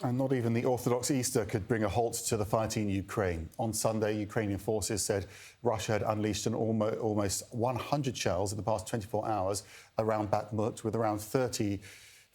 And not even the Orthodox Easter could bring a halt to the fighting in Ukraine. On Sunday, Ukrainian forces said Russia had unleashed almost 100 shells in the past 24 hours around Bakhmut, with around 30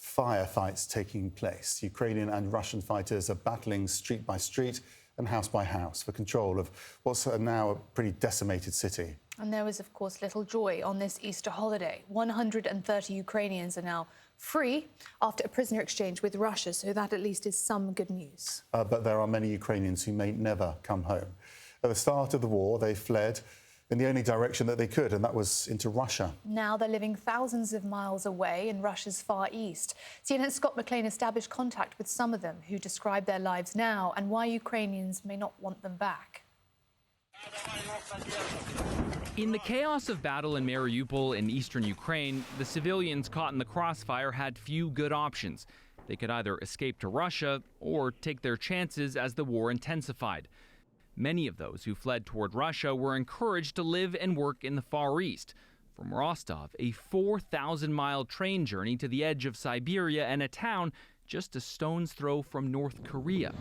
firefights taking place. Ukrainian and Russian fighters are battling street by street and house by house for control of what's now a pretty decimated city. And there was, of course, little joy on this Easter holiday. 130 Ukrainians are now free after a prisoner exchange with Russia, so that at least is some good news. But there are many Ukrainians who may never come home. At the start of the war, they fled in the only direction that they could, and that was into Russia. Now they're living thousands of miles away in Russia's Far East. CNN's Scott McLean established contact with some of them who describe their lives now and why Ukrainians may not want them back. In the chaos of battle in Mariupol in eastern Ukraine, the civilians caught in the crossfire had few good options. They could either escape to Russia or take their chances as the war intensified. Many of those who fled toward Russia were encouraged to live and work in the Far East. From Rostov, a 4,000-mile train journey to the edge of Siberia and a town just a stone's throw from North Korea.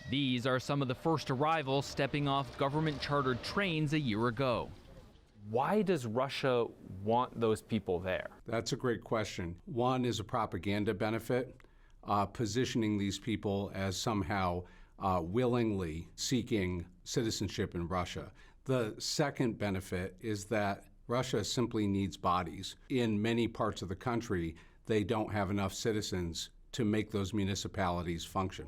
These are some of the first arrivals stepping off government-chartered trains a year ago. Why does Russia want those people there? That's a great question. One is a propaganda benefit, positioning these people as somehow willingly seeking citizenship in Russia. The second benefit is that Russia simply needs bodies. In many parts of the country, they don't have enough citizens to make those municipalities function.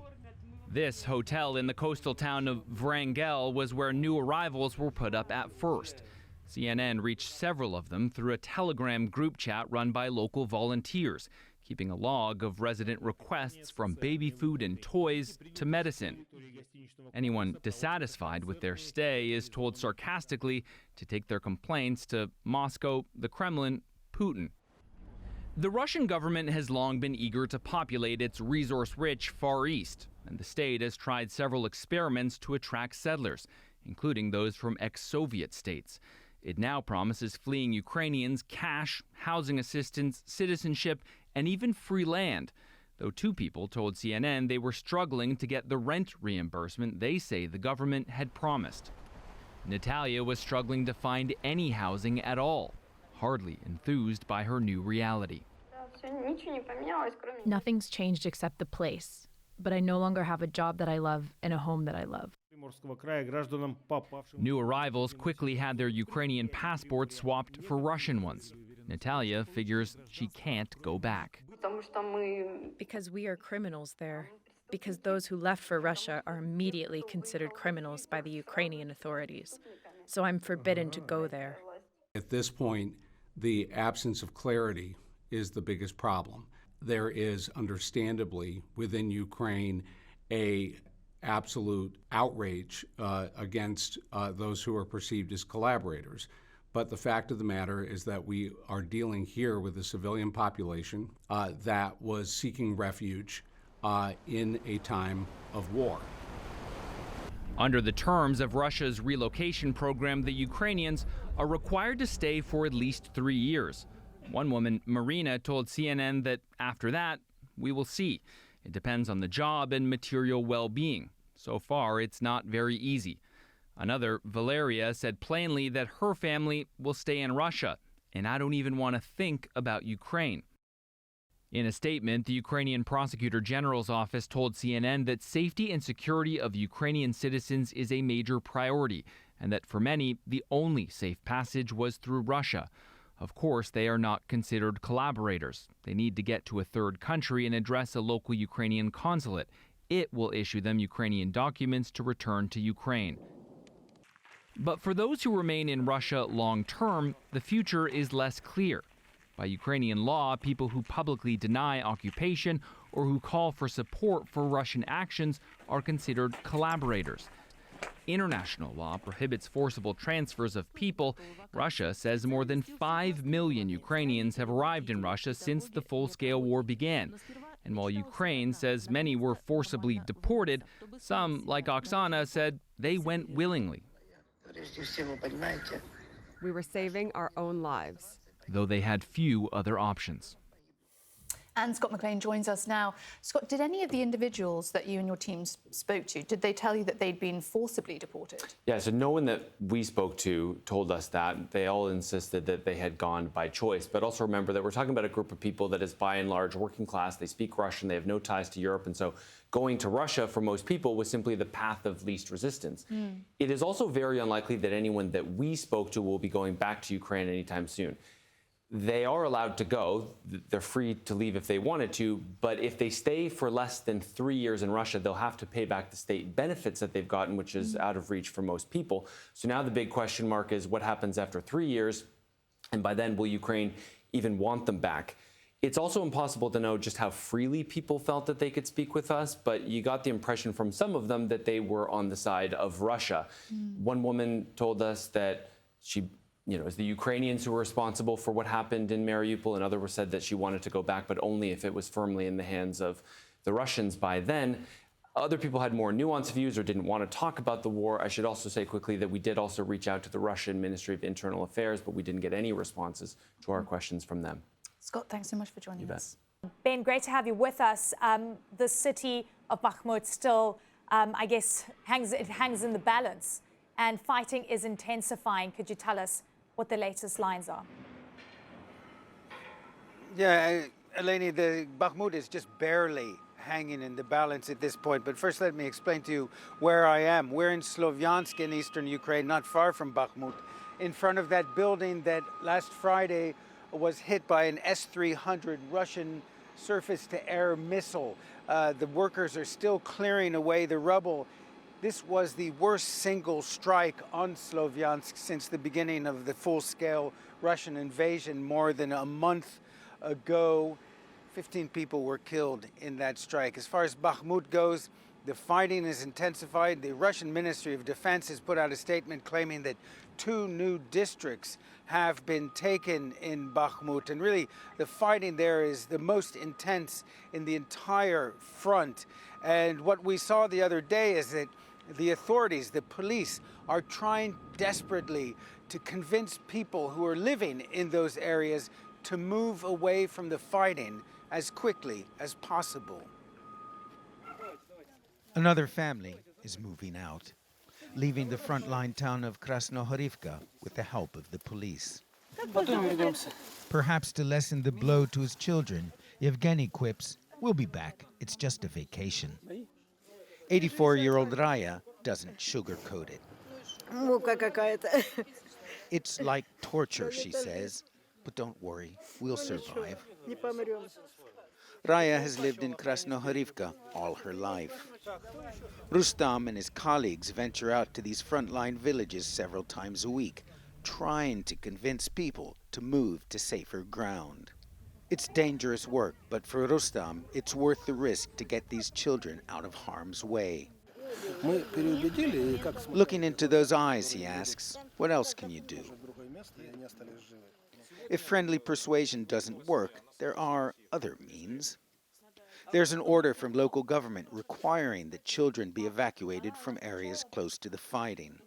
This hotel in the coastal town of Wrangel was where new arrivals were put up at first. CNN reached several of them through a Telegram group chat run by local volunteers, keeping a log of resident requests from baby food and toys to medicine. Anyone dissatisfied with their stay is told sarcastically to take their complaints to Moscow, the Kremlin, Putin. The Russian government has long been eager to populate its resource-rich Far East, and the state has tried several experiments to attract settlers, including those from ex-Soviet states. It now promises fleeing Ukrainians cash, housing assistance, citizenship, and even free land, though two people told CNN they were struggling to get the rent reimbursement they say the government had promised. Natalia was struggling to find any housing at all, hardly enthused by her new reality. Nothing's changed except the place, but I no longer have a job that I love and a home that I love. New arrivals quickly had their Ukrainian passports swapped for Russian ones. Natalia figures she can't go back. Because we are criminals there. Because those who left for Russia are immediately considered criminals by the Ukrainian authorities. So I'm forbidden to go there. At this point, the absence of clarity is the biggest problem. There is understandably within Ukraine a absolute outrage against those who are perceived as collaborators. But the fact of the matter is that we are dealing here with a civilian population that was seeking refuge in a time of war. Under the terms of Russia's relocation program, the Ukrainians are required to stay for at least 3 years. One woman, Marina, told CNN that after that, we will see. It depends on the job and material well-being. So far, it's not very easy. Another, Valeria, said plainly that her family will stay in Russia, and I don't even want to think about Ukraine. In a statement, the Ukrainian Prosecutor General's office told CNN that safety and security of Ukrainian citizens is a major priority, and that for many, the only safe passage was through Russia. Of course, they are not considered collaborators. They need to get to a third country and address a local Ukrainian consulate. It will issue them Ukrainian documents to return to Ukraine. But for those who remain in Russia long term, the future is less clear. By Ukrainian law, people who publicly deny occupation or who call for support for Russian actions are considered collaborators. International law prohibits forcible transfers of people. Russia says more than 5 million Ukrainians have arrived in Russia since the full-scale war began. And while Ukraine says many were forcibly deported, some, like Oksana, said they went willingly. We were saving our own lives, though they had few other options. And Scott McLean joins us now. Scott, did any of the individuals that you and your team spoke to, did they tell you that they'd been forcibly deported? Yeah, so no one that we spoke to told us that. They all insisted that they had gone by choice. But also remember that we're talking about a group of people that is by and large working class. They speak Russian, they have no ties to Europe. And so going to Russia for most people was simply the path of least resistance. It is also very unlikely that anyone that we spoke to will be going back to Ukraine anytime soon. They are allowed to go. They're free to leave if they wanted to, but if they stay for less than 3 years in Russia, they'll have to pay back the state benefits that they've gotten, which is out of reach for most people. So now the big question mark is what happens after 3 years, and by then will Ukraine even want them back? It's also impossible to know just how freely people felt that they could speak with us, but you got the impression from some of them that they were on the side of Russia. One woman told us that it was the Ukrainians who were responsible for what happened in Mariupol. Another said that she wanted to go back, but only if it was firmly in the hands of the Russians by then. Other people had more nuanced views or didn't want to talk about the war. I should also say quickly that we did also reach out to the Russian Ministry of Internal Affairs, but we didn't get any responses to our questions from them. Scott, thanks so much for joining us. Ben, great to have you with us. The city of Bakhmut still, I guess, hangs in the balance, and fighting is intensifying. Could you tell us what the latest lines are? Yeah, Eleni, the Bakhmut is just barely hanging in the balance at this point. But first, let me explain to you where I am. We're in Slovyansk in eastern Ukraine, not far from Bakhmut, in front of that building that last Friday was hit by an S-300 Russian surface-to-air missile. The workers are still clearing away the rubble. This was the worst single strike on Slovyansk since the beginning of the full-scale Russian invasion more than a month ago. 15 people were killed in that strike. As far as Bakhmut goes, the fighting is intensified. The Russian Ministry of Defense has put out a statement claiming that 2 new districts have been taken in Bakhmut. And really, the fighting there is the most intense in the entire front. And what we saw the other day is that the authorities, the police, are trying desperately to convince people who are living in those areas to move away from the fighting as quickly as possible. Another family is moving out, leaving the frontline town of Krasnohorivka with the help of the police. Perhaps to lessen the blow to his children, Yevgeny quips, "We'll be back. It's just a vacation." 84-year-old Raya doesn't sugarcoat it. It's like torture, she says, but don't worry, we'll survive. Raya has lived in Krasnohorivka all her life. Rustam and his colleagues venture out to these frontline villages several times a week, trying to convince people to move to safer ground. It's dangerous work, but for Rustam, it's worth the risk to get these children out of harm's way. Looking into those eyes, he asks, what else can you do? If friendly persuasion doesn't work, there are other means. There's an order from local government requiring that children be evacuated from areas close to the fighting.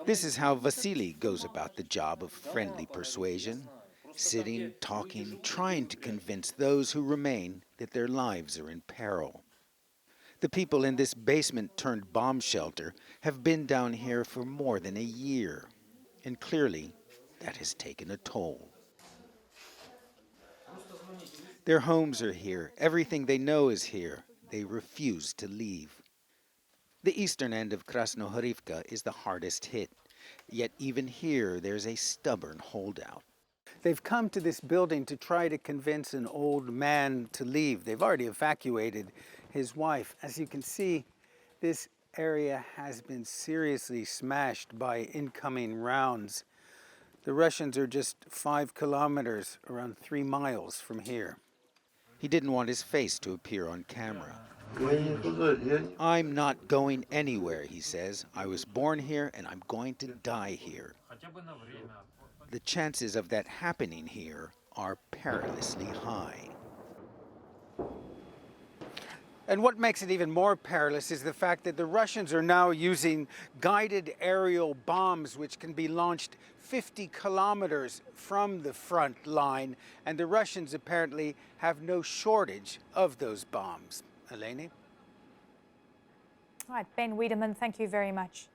This is how Vasily goes about the job of friendly persuasion. Sitting, talking, trying to convince those who remain that their lives are in peril. The people in this basement-turned bomb shelter have been down here for more than a year, and clearly that has taken a toll. Their homes are here, everything they know is here. They refuse to leave. The eastern end of Krasnohorivka is the hardest hit, yet even here there's a stubborn holdout. They've come to this building to try to convince an old man to leave. They've already evacuated his wife. As you can see, this area has been seriously smashed by incoming rounds. The Russians are just 5 kilometers, around 3 miles from here. He didn't want his face to appear on camera. I'm not going anywhere, he says. I was born here and I'm going to die here. The chances of that happening here are perilously high. And what makes it even more perilous is the fact that the Russians are now using guided aerial bombs, which can be launched 50 kilometers from the front line. And the Russians apparently have no shortage of those bombs. Eleni? All right, Ben Wiedemann, thank you very much.